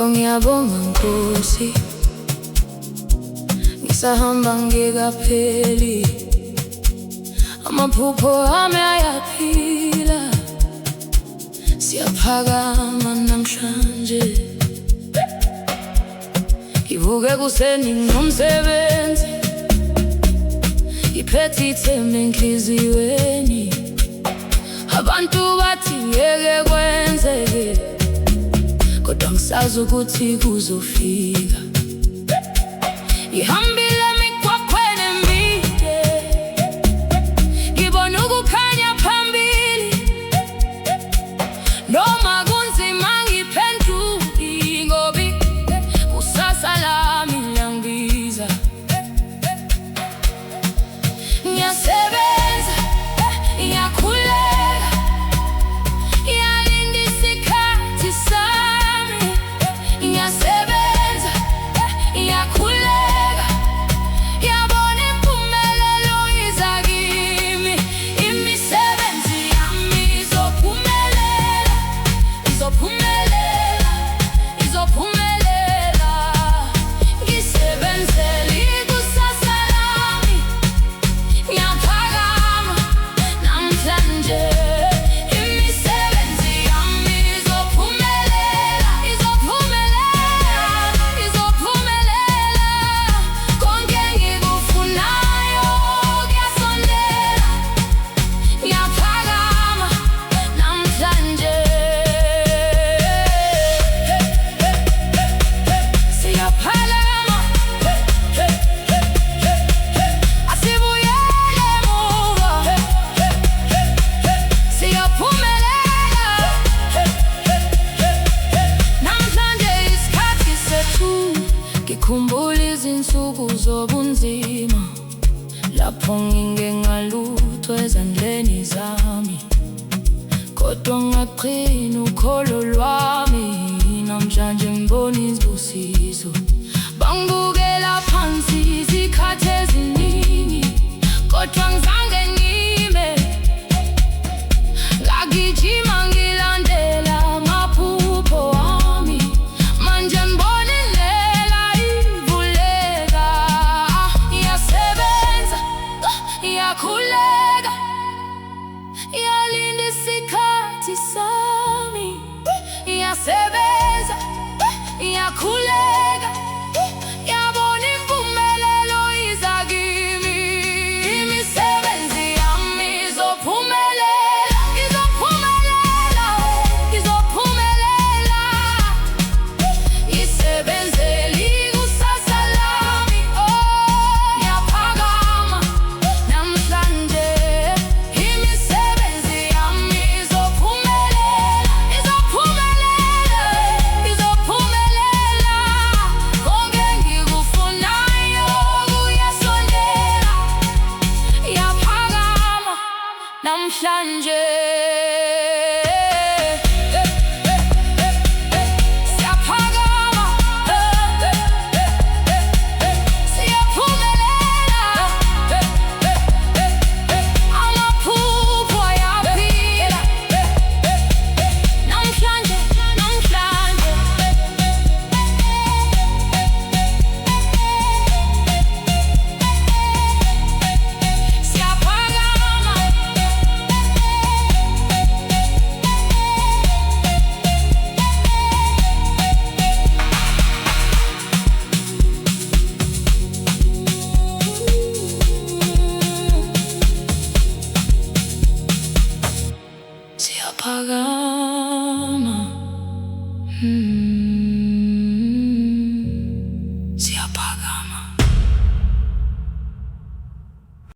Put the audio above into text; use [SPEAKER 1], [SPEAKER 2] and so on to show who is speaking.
[SPEAKER 1] Ngiyabonga Nkosi, ngisahamba ngikapheli, amaphupho ami ayaphila. Siyaphakama namhlanje, ngivuke kuseni ngomsebenzi, ngiphethe ithemba enhliziyweni. Abantu bathi ngeke kwenzeke, kodwa ngisazi ukuthi kuzofika. Ngihambile emigwaqweni emide, ngibona ukukhanya phambili. Noma kunzima ngiphenduki, ngoba kusasa lami liyangibiza. Ngiyasebenza, ngiyakhuleka, ngiyalinda isikhathi sami. Ngiyasebenza, ngiyakhuleka, ngiyabona impumelelo iza kimi. Imisebenzi yami izophumelela, izophumelela, izophumelela. Ngisebenzela ikusasa lami, ngiyaphakama namhlanje. Imisebenzi yami izophumelela, izophumelela, izophumelela. Konke engikufunayo kuyasondela, ngiyaphakama namhlanje. Siyaphakama, asibuyele emuva. Siyaphumelela, namhlanje isikhathi sethu. Ngikhumbula izinsuku zobunzima, lapho ngingengalutho ezandleni zami, kodwa ngaqina ukholo lwami. Namhlanje ngibona izibusiso, bangibukela phansi izikhathi eziningi, kodwa ngizange ngime. Ngagijima ngilandela amaphupho wami, manje ngibona indlela ivuleka. Ngiyasebenza, ngiyakhuleka, ngiyalinda isikhathi sami. Ngiyasebenza, ngiyakhuleka, ngiyabona impumelelo iza kimi. Imisebenzi yami izophumelela, izophumelela, izophumelela. Ngisebenzela ikusasa lami, ngiyaphakama namhlanje. Imisebenzi yami izophumelela, izophumelela, izophumelela. Konke engikufunayo kuyasondela, ngiyaphakama namhlanje. Siyaphakama, siyaphumelela, amaphupho ayaphila. Namhlanje, namhlanje. Siyaphakama, siyaphakama.